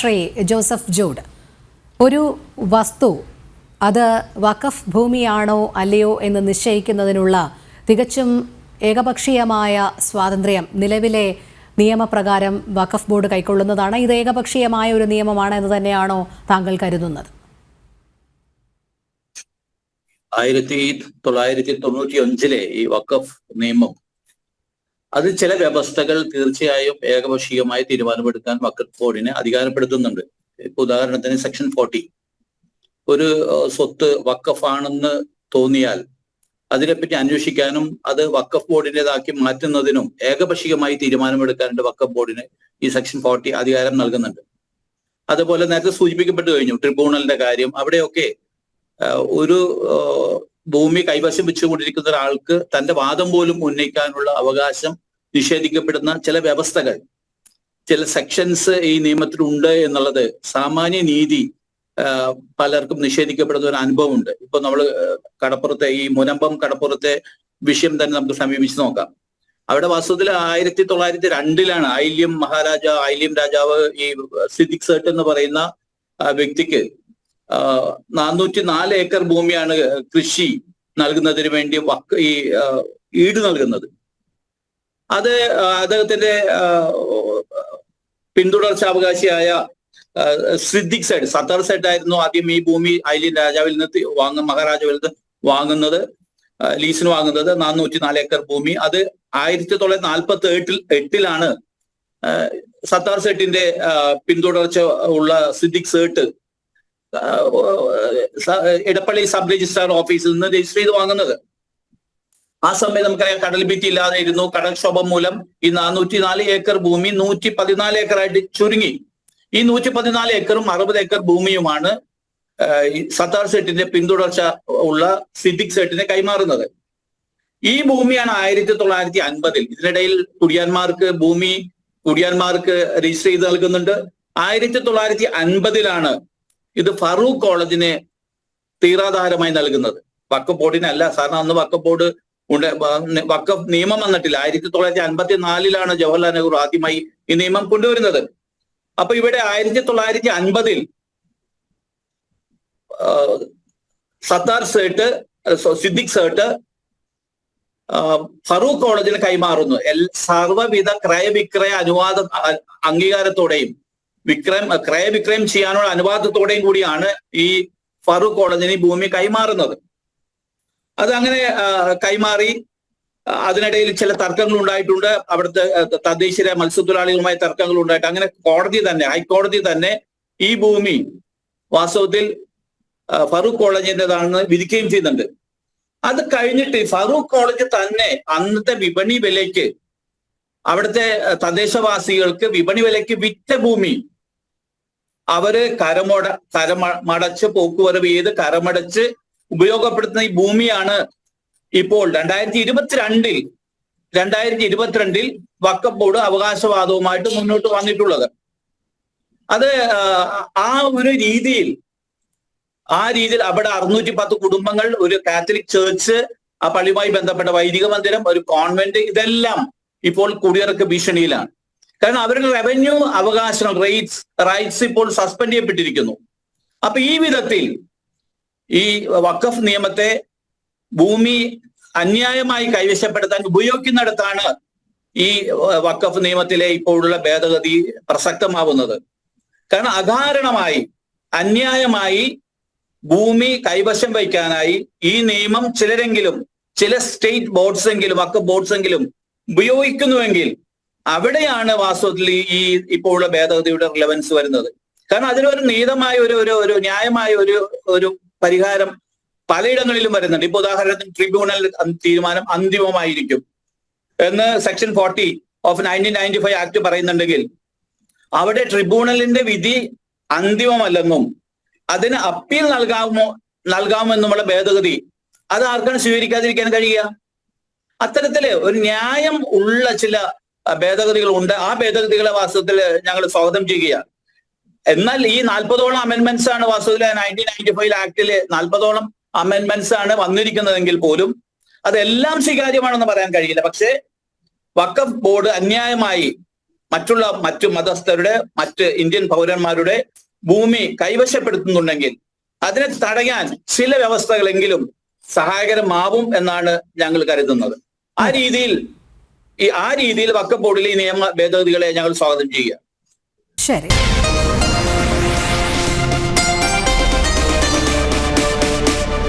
Shri Joseph Jude, ഒരു വസ്തു അത് വഖഫ് ഭൂമിയാണോ അല്ലയോ എന്ന് നിശ്ചയിക്കുന്നതിനുള്ള തികച്ചും ഏകപക്ഷീയമായ സ്വാതന്ത്ര്യം നിലവിലെ നിയമപ്രകാരം വഖഫ് ബോർഡ് കൈക്കൊള്ളുന്നതാണ്. ഇത് ഏകപക്ഷീയമായ ഒരു നിയമമാണ് എന്ന് തന്നെയാണോ താങ്കൾ കരുതുന്നത്? 1995 ഈ വഖഫ് നിയമം അത് ചില വ്യവസ്ഥകൾ തീർച്ചയായും ഏകപക്ഷീയമായി തീരുമാനമെടുക്കാൻ വഖഫ് ബോർഡിനെ അധികാരപ്പെടുത്തുന്നുണ്ട്. ഇപ്പൊ ഉദാഹരണത്തിന് സെക്ഷൻ 40, ഒരു സ്വത്ത് വഖഫാണെന്ന് തോന്നിയാൽ അതിനെപ്പറ്റി അന്വേഷിക്കാനും അത് വഖഫ് ബോർഡിൻ്റെതാക്കി മാറ്റുന്നതിനും ഏകപക്ഷീയമായി തീരുമാനമെടുക്കാനുണ്ട് വഖഫ് ബോർഡിന് ഈ സെക്ഷൻ 40 അധികാരം നൽകുന്നുണ്ട്. അതുപോലെ നേരത്തെ സൂചിപ്പിക്കപ്പെട്ടു കഴിഞ്ഞു ട്രിബ്യൂണലിന്റെ കാര്യം. അവിടെയൊക്കെ ഒരു ഭൂമി കൈവശം വെച്ചുകൊണ്ടിരിക്കുന്ന ഒരാൾക്ക് തന്റെ വാദം പോലും ഉന്നയിക്കാനുള്ള അവകാശം നിഷേധിക്കപ്പെടുന്ന ചില വ്യവസ്ഥകൾ, ചില സെക്ഷൻസ് ഈ നിയമത്തിലുണ്ട് എന്നുള്ളത് സാമാന്യ നീതി പലർക്കും നിഷേധിക്കപ്പെടുന്ന ഒരു അനുഭവമുണ്ട്. ഇപ്പൊ നമ്മൾ കടപ്പുറത്തെ ഈ മുനമ്പം കടപ്പുറത്തെ വിഷയം തന്നെ നമുക്ക് സമീപിച്ച് നോക്കാം. അവിടെ വാസ്തവത്തിൽ 1902 ഐലിം രാജാവ് ഈ സിദ്ദിഖ് സേട്ട് എന്ന് പറയുന്ന വ്യക്തിക്ക് 404 ഏക്കർ ഭൂമിയാണ് കൃഷി നൽകുന്നതിന് വേണ്ടി ഈ ഈട് നൽകുന്നത്. അത് അദ്ദേഹത്തിന്റെ പിന്തുടർച്ചാവകാശിയായ സിദ്ദിഖ് സേട്ട്, സത്താർ സേട്ട് ആയിരുന്നു ആദ്യം ഈ ഭൂമി ഐലിൻ രാജാവിൽ നിന്ന് മഹാരാജാവിൽ നിന്ന് വാങ്ങുന്നത്, ലീസിന് വാങ്ങുന്നത് 404 ഏക്കർ ഭൂമി. അത് 1948 സത്താർ സേട്ടിന്റെ പിന്തുടർച്ച ഉള്ള സിദ്ദിഖ് സേട്ട് ഇടപ്പള്ളി സബ് രജിസ്ട്രാർ ഓഫീസിൽ നിന്ന് രജിസ്റ്റർ ചെയ്ത് വാങ്ങുന്നത്. ആ സമയം നമുക്കറിയാം കടൽ ഭിത്തി ഇല്ലാതെ ഇരുന്നു. കടൽക്ഷോഭം മൂലം ഈ 404 ഏക്കർ ഭൂമി 114 ഏക്കറായിട്ട് ചുരുങ്ങി. ഈ 114 ഏക്കറും 60 ഏക്കർ ഭൂമിയുമാണ് സത്താർ സേട്ടിന്റെ പിന്തുടർച്ച ഉള്ള സിദ്ദിഖ് സേട്ടിനെ കൈമാറുന്നത്. ഈ ഭൂമിയാണ് 1950 ഇതിനിടയിൽ കുടിയാന്മാർക്ക് രജിസ്റ്റർ ചെയ്ത് നൽകുന്നുണ്ട്. 1950 ഇത് ഫറൂഖ് കോളേജിന് തീരാധാരമായി നൽകുന്നത്. വഖഫ് ബോർഡിനല്ല. കാരണം അന്ന് വഖഫ് ബോർഡ് വഖഫ് നിയമം വന്നിട്ടില്ല. 1954 ജവഹർലാൽ നെഹ്റു ആദ്യമായി ഈ നിയമം കൊണ്ടുവരുന്നത്. അപ്പൊ ഇവിടെ 1950 സിദ്ദിഖ് സേട്ട് ഫറൂഖ് കോളേജിന് കൈമാറുന്നു. സർവ്വവിധ ക്രയവിക്രയ അംഗീകാരത്തോടെയും ക്രയവിക്രയം ചെയ്യാനുള്ള അനുവാദത്തോടെയും കൂടിയാണ് ഈ ഫറൂഖ് കോളേജിന് ഭൂമി കൈമാറുന്നത്. അത് അങ്ങനെ കൈമാറി അതിനിടയിൽ ചില തർക്കങ്ങൾ ഉണ്ടായിട്ടുണ്ട്. അവിടുത്തെ തദ്ദേശീയ മത്സ്യത്തൊഴിലാളികളുമായി തർക്കങ്ങൾ ഉണ്ടായിട്ട് അങ്ങനെ ഹൈക്കോടതി തന്നെ ഈ ഭൂമി വാസ്തവത്തിൽ ഫറൂഖ് കോളേജിൻ്റെതാണെന്ന് വിധിക്കുകയും ചെയ്യുന്നുണ്ട്. അത് കഴിഞ്ഞിട്ട് ഫറൂഖ് കോളേജ് തന്നെ അന്നത്തെ വിപണി വിലയ്ക്ക് അവിടുത്തെ തദ്ദേശവാസികൾക്ക് വിപണി വിലയ്ക്ക് വിറ്റ ഭൂമി അവര് കരമടച്ച് പോക്കുവരവ് ചെയ്ത് കരമടച്ച് ഉപയോഗപ്പെടുത്തുന്ന ഈ ഭൂമിയാണ് ഇപ്പോൾ 2022 വഖഫ് ബോർഡ് അവകാശവാദവുമായിട്ട് മുന്നോട്ട് വന്നിട്ടുള്ളത്. അത് ആ രീതിയിൽ അവിടെ 610 കുടുംബങ്ങൾ, ഒരു കാത്തലിക് ചേർച്ച്, ആ പള്ളിയുമായി ബന്ധപ്പെട്ട വൈദിക മന്ദിരം, ഒരു കോൺവെന്റ്, ഇതെല്ലാം ഇപ്പോൾ കുടിയിറക്ക ഭീഷണിയിലാണ്. കാരണം അവരുടെ റവന്യൂ അവകാശങ്ങൾ റൈറ്റ്സ് ഇപ്പോൾ സസ്പെൻഡ് ചെയ്യപ്പെട്ടിരിക്കുന്നു. അപ്പൊ ഈ വിധത്തിൽ ഈ വഖഫ് നിയമത്തെ ഭൂമി അന്യായമായി കൈവശപ്പെടുത്താൻ ഉപയോഗിക്കുന്നിടത്താണ് ഈ വഖഫ് നിയമത്തിലെ ഇപ്പോഴുള്ള ഭേദഗതി പ്രസക്തമാവുന്നത്. കാരണം അകാരണമായി അന്യായമായി ഭൂമി കൈവശം വയ്ക്കാനായി ഈ നിയമം ചില സ്റ്റേറ്റ് ബോർഡ്സെങ്കിലും വഖഫ് ബോർഡ്സെങ്കിലും ഉപയോഗിക്കുന്നുവെങ്കിൽ അവിടെയാണ് വാസ്തവത്തിൽ ഈ ഇപ്പോഴുള്ള ഭേദഗതിയുടെ റിലവൻസ് വരുന്നത്. കാരണം അതിനൊരു നീതമായ ഒരു ന്യായമായ ഒരു പരിഹാരം പലയിടങ്ങളിലും വരുന്നുണ്ട്. ഇപ്പൊ ഉദാഹരണത്തിന് ട്രിബ്യൂണൽ തീരുമാനം അന്തിമമായിരിക്കും എന്ന് സെക്ഷൻ 40 ഓഫ് 1995 ആക്ട് പറയുന്നുണ്ടെങ്കിൽ അവിടെ ട്രിബ്യൂണലിന്റെ വിധി അന്തിമമല്ലെന്നും അതിന് അപ്പീൽ നൽകാമെന്നുമുള്ള ഭേദഗതി അത് ആർക്കാണ് സ്വീകരിക്കാതിരിക്കാൻ കഴിയുക? അത്തരത്തില് ഒരു ന്യായം ഉള്ള ചില ഭേദഗതികളുണ്ട്. ആ ഭേദഗതികളെ വാസ്തവത്തിൽ ഞങ്ങൾ സ്വാഗതം ചെയ്യുകയാണ്. എന്നാൽ ഈ 40ഓളം അമെന്റ്മെന്റ്സ് ആണ് വാസ്തവത്തിൽ 1995 ആക്ടില് 40ഓളം അമെന്റ്മെന്റ്സ് ആണ് വന്നിരിക്കുന്നതെങ്കിൽ പോലും അതെല്ലാം സ്വീകാര്യമാണെന്ന് പറയാൻ കഴിയില്ല. പക്ഷേ വഖഫ് ബോർഡ് അന്യായമായി മറ്റു മതസ്ഥരുടെ മറ്റ് ഇന്ത്യൻ പൗരന്മാരുടെ ഭൂമി കൈവശപ്പെടുത്തുന്നുണ്ടെങ്കിൽ അതിനെ തടയാൻ ചില വ്യവസ്ഥകളെങ്കിലും സഹായകരമാവും എന്നാണ് ഞങ്ങൾ കരുതുന്നത്. ആ രീതിയിൽ വഖഫ് ബോർഡിലെ ഈ നിയമ ഭേദഗതികളെ ഞങ്ങൾ സ്വാഗതം ചെയ്യുക. ശരി.